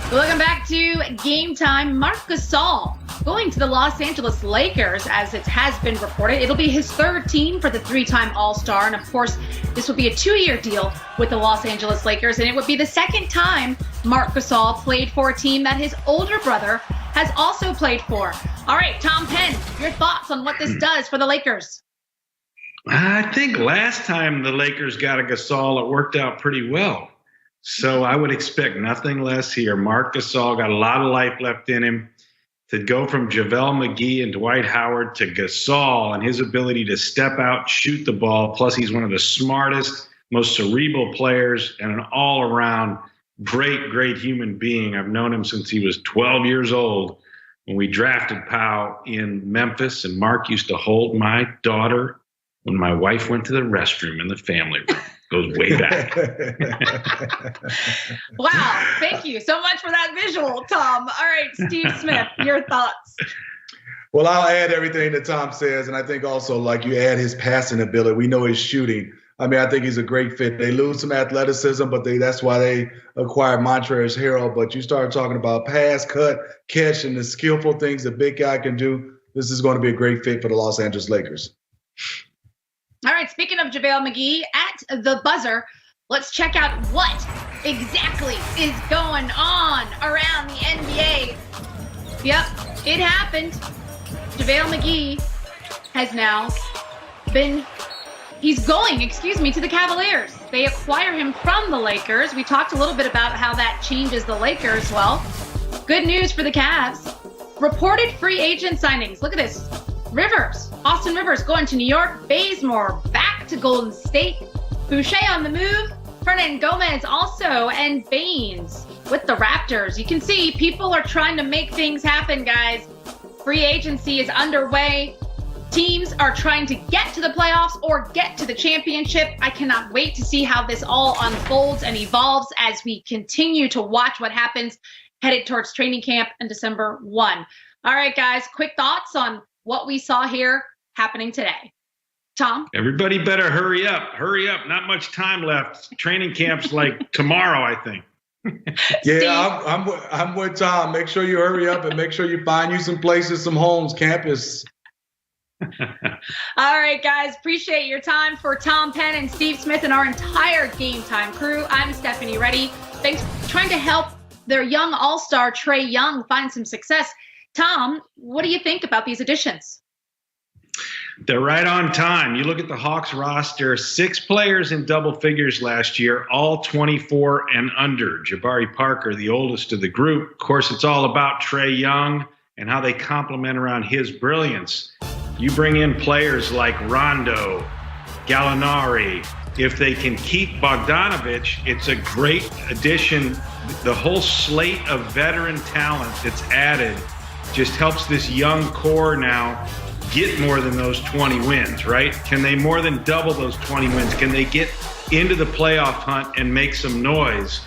Welcome back to Game Time. Marc Gasol going to the Los Angeles Lakers, as it has been reported. It'll be his third team for the three-time All-Star. And, of course, this will be a 2-year deal with the Los Angeles Lakers. And it would be the second time Marc Gasol played for a team that his older brother has also played for. All right, Tom Penn, your thoughts on what this does for the Lakers? I think last time the Lakers got a Gasol, it worked out pretty well. So I would expect nothing less here. Marc Gasol got a lot of life left in him. To go from JaVale McGee and Dwight Howard to Gasol and his ability to step out, shoot the ball, plus he's one of the smartest, most cerebral players and an all-around great human being. I've known him since he was 12 years old when we drafted Powell in Memphis, and Mark used to hold my daughter when my wife went to the restroom in the family room. Goes way back. Wow. Thank you so much for that visual, Tom. All right, Steve Smith, your thoughts. Well, I'll add everything that Tom says. And I think also, like, you add his passing ability. We know his shooting. I mean, I think he's a great fit. They lose some athleticism, but that's why they acquired Montrezl Harrell. But you start talking about pass, cut, catch, and the skillful things the big guy can do. This is going to be a great fit for the Los Angeles Lakers. All right, speaking of JaVale McGee, at the buzzer, let's check out what exactly is going on around the NBA. Yep, it happened. JaVale McGee has now he's going to the Cavaliers. They acquire him from the Lakers. We talked a little bit about how that changes the Lakers. Well, good news for the Cavs. Reported free agent signings. Look at this. Austin Rivers going to New York, Bazemore back to Golden State, Boucher on the move, Hernan Gomez also, and Baines with the Raptors. You can see people are trying to make things happen, guys. Free agency is underway. Teams are trying to get to the playoffs or get to the championship. I cannot wait to see how this all unfolds and evolves as we continue to watch what happens headed towards training camp on December 1. All right, guys, quick thoughts on what we saw here happening today. Tom? Everybody better hurry up. Hurry up. Not much time left. Training camp's like tomorrow, I think. Yeah, I'm with Tom. Make sure you hurry up and make sure you find you some places, some homes, campus. All right, guys. Appreciate your time. For Tom Penn and Steve Smith and our entire Game Time crew, I'm Stephanie Reddy. Thanks for trying to help their young all-star Trae Young find some success. Tom, what do you think about these additions? They're right on time. You look at the Hawks roster, 6 players in double figures last year, all 24 and under. Jabari Parker, the oldest of the group. Of course, it's all about Trae Young and how they complement around his brilliance. You bring in players like Rondo, Gallinari. If they can keep Bogdanovich, it's a great addition. The whole slate of veteran talent that's added just helps this young core now get more than those 20 wins, right? Can they more than double those 20 wins? Can they get into the playoff hunt and make some noise?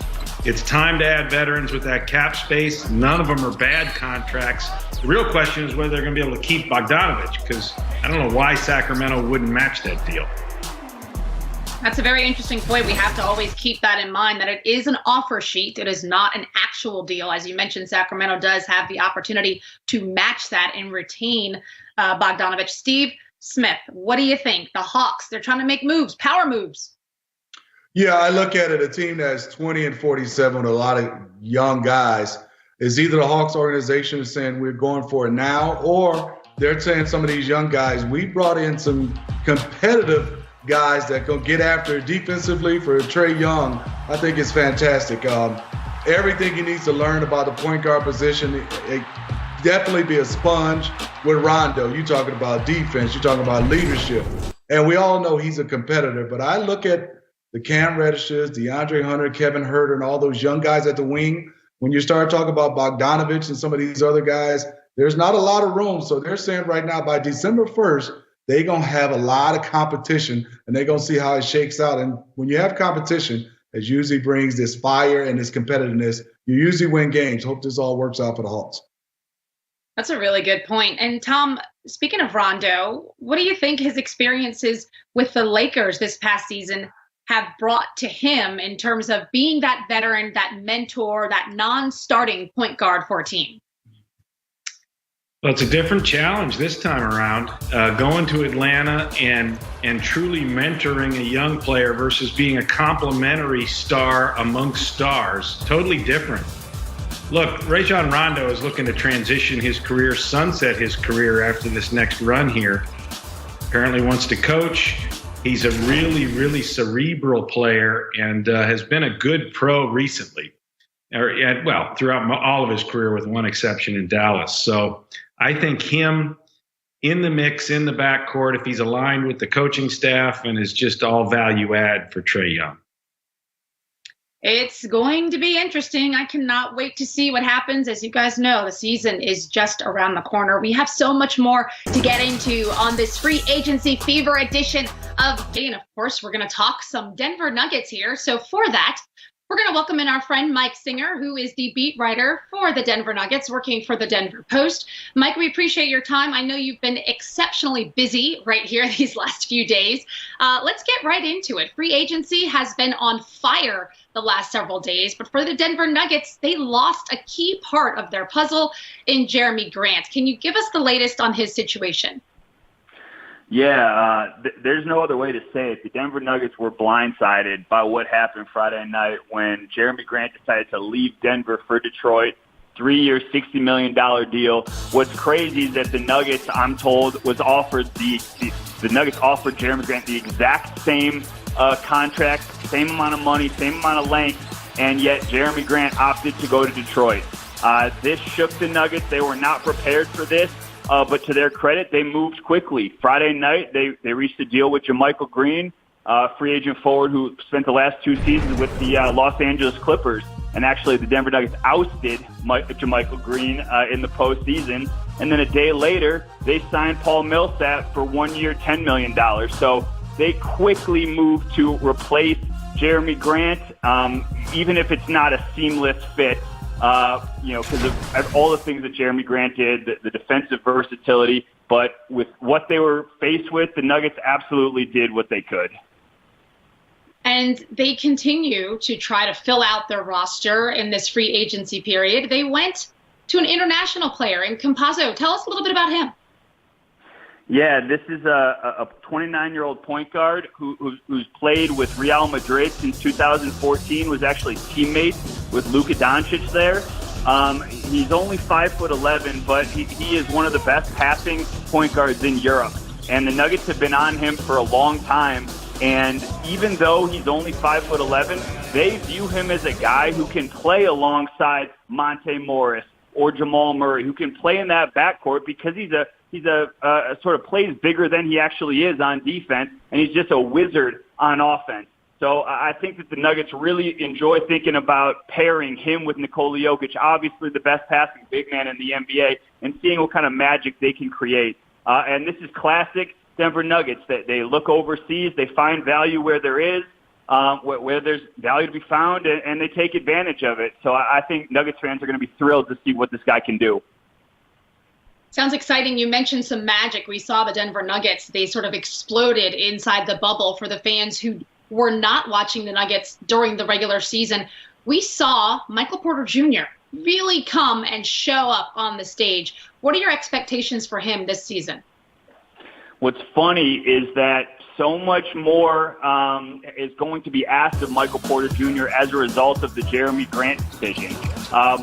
It's time to add veterans with that cap space. None of them are bad contracts. The real question is whether they're going to be able to keep Bogdanovich, because I don't know why Sacramento wouldn't match that deal. That's a very interesting point. We have to always keep that in mind, that it is an offer sheet. It is not an actual deal. As you mentioned, Sacramento does have the opportunity to match that and retain Bogdanovich. Steve Smith, what do you think? The Hawks, they're trying to make moves, power moves. Yeah, I look at it, a team that's 20 and 47 with a lot of young guys. Is either the Hawks organization is saying we're going for it now, or they're saying some of these young guys, we brought in some competitive guys that go get after it defensively for Trae Young. I think it's fantastic. Everything he needs to learn about the point guard position, it definitely be a sponge with Rondo. You're talking about defense, you're talking about leadership. And we all know he's a competitor, but I look at the Cam Reddishes, DeAndre Hunter, Kevin Huerter, and all those young guys at the wing. When you start talking about Bogdanovich and some of these other guys, there's not a lot of room. So they're saying right now by December 1st, they're going to have a lot of competition, and they're going to see how it shakes out. And when you have competition, it usually brings this fire and this competitiveness. You usually win games. Hope this all works out for the Hawks. That's a really good point. And Tom, speaking of Rondo, what do you think his experiences with the Lakers this past season have brought to him in terms of being that veteran, that mentor, that non-starting point guard for a team? Well, it's a different challenge this time around, going to Atlanta and truly mentoring a young player versus being a complimentary star amongst stars. Totally different. Look, Rajon Rondo is looking to transition his career, sunset his career after this next run here. Apparently wants to coach. He's a really, really cerebral player and has been a good pro recently. Throughout all of his career with one exception in Dallas. So I think him in the mix, in the backcourt, if he's aligned with the coaching staff, and is just all value add for Trae Young. It's going to be interesting. I cannot wait to see what happens. As you guys know, the season is just around the corner. We have so much more to get into on this free agency fever edition of, and of course, we're going to talk some Denver Nuggets here. So for that, we're going to welcome in our friend Mike Singer, who is the beat writer for the Denver Nuggets, working for the Denver Post. Mike, we appreciate your time. I know you've been exceptionally busy right here these last few days. Let's get right into it. Free agency has been on fire the last several days, but for the Denver Nuggets, they lost a key part of their puzzle in Jeremy Grant. Can you give us the latest on his situation? Yeah, there's no other way to say it. The Denver Nuggets were blindsided by what happened Friday night when Jeremy Grant decided to leave Denver for Detroit. 3-year, $60 million deal. What's crazy is that the Nuggets, I'm told, was offered the Nuggets offered Jeremy Grant the exact same contract, same amount of money, same amount of length, and yet Jeremy Grant opted to go to Detroit. This shook the Nuggets. They were not prepared for this. But to their credit, they moved quickly. Friday night, they reached a deal with JaMychal Green, free agent forward who spent the last 2 seasons with the Los Angeles Clippers. And actually, the Denver Nuggets ousted JaMychal Green in the postseason. And then a day later, they signed Paul Millsap for 1 year, $10 million. So they quickly moved to replace Jeremy Grant, even if it's not a seamless fit. Because of all the things that Jeremy Grant did, the defensive versatility, but with what they were faced with, the Nuggets absolutely did what they could. And they continue to try to fill out their roster in this free agency period. They went to an international player in Campazzo. Tell us a little bit about him. Yeah, this is a 29-year-old point guard who's played with Real Madrid since 2014, was actually teammates with Luka Doncic there. He's only 5'11", but he is one of the best passing point guards in Europe. And the Nuggets have been on him for a long time. And even though he's only 5'11", they view him as a guy who can play alongside Monte Morris or Jamal Murray, who can play in that backcourt because he's a sort of plays bigger than he actually is on defense, and he's just a wizard on offense. So I think that the Nuggets really enjoy thinking about pairing him with Nikola Jokic, obviously the best passing big man in the NBA, and seeing what kind of magic they can create. And this is classic Denver Nuggets. They look overseas, they find value where there is, where there's value to be found, and they take advantage of it. So I think Nuggets fans are going to be thrilled to see what this guy can do. Sounds exciting. You mentioned some magic. We saw the Denver Nuggets. They sort of exploded inside the bubble for the fans who were not watching the Nuggets during the regular season. We saw Michael Porter Jr. really come and show up on the stage. What are your expectations for him this season? What's funny is that so much more is going to be asked of Michael Porter Jr. as a result of the Jeremy Grant decision.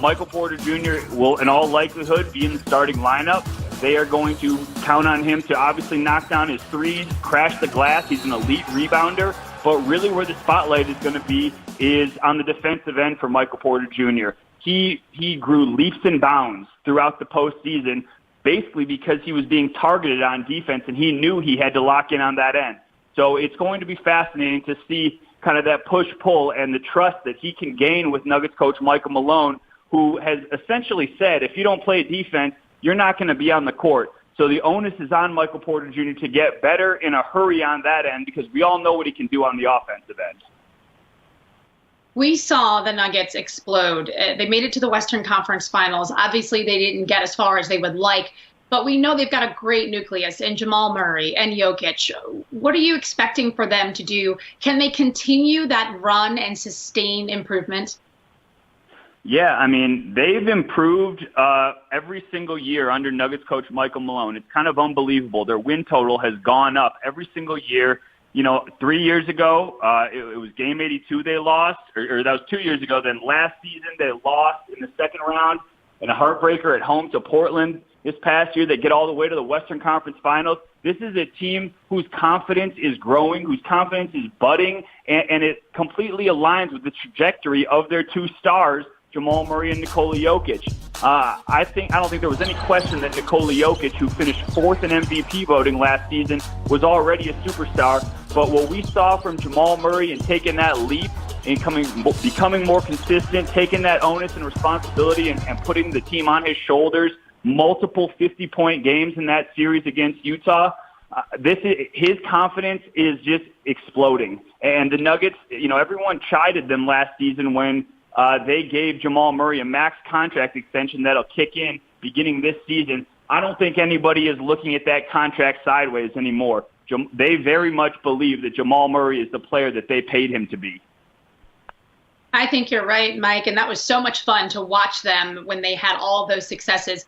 Michael Porter Jr. will, in all likelihood, be in the starting lineup. They are going to count on him to obviously knock down his threes, crash the glass. He's an elite rebounder. But really where the spotlight is going to be is on the defensive end for Michael Porter Jr. He grew leaps and bounds throughout the postseason, basically because he was being targeted on defense, and he knew he had to lock in on that end. So it's going to be fascinating to see kind of that push-pull and the trust that he can gain with Nuggets coach Michael Malone, who has essentially said, if you don't play defense, you're not going to be on the court. So the onus is on Michael Porter Jr. to get better in a hurry on that end, because we all know what he can do on the offensive end. We saw the Nuggets explode. They made it to the Western Conference Finals. Obviously, they didn't get as far as they would like. but we know they've got a great nucleus in Jamal Murray and Jokic. What are you expecting for them to do? Can they continue that run and sustain improvement? Yeah, I mean, they've improved every single year under Nuggets coach Michael Malone. It's kind of unbelievable. Their win total has gone up every single year. 3 years ago, it was game 82 they lost, or that was 2 years ago. Then last season they lost in the second round in a heartbreaker at home to Portland. This past year, they get all the way to the Western Conference Finals. This is a team whose confidence is growing, whose confidence is budding, and it completely aligns with the trajectory of their two stars, Jamal Murray and Nikola Jokic. I don't think there was any question that Nikola Jokic, who finished fourth in MVP voting last season, was already a superstar. But what we saw from Jamal Murray and taking that leap and becoming more consistent, taking that onus and responsibility and putting the team on his shoulders, multiple 50-point games in that series against Utah, his confidence is just exploding. And the Nuggets, everyone chided them last season when they gave Jamal Murray a max contract extension that'll kick in beginning this season. I don't think anybody is looking at that contract sideways anymore. They very much believe that Jamal Murray is the player that they paid him to be. I think you're right, Mike, and that was so much fun to watch them when they had all those successes.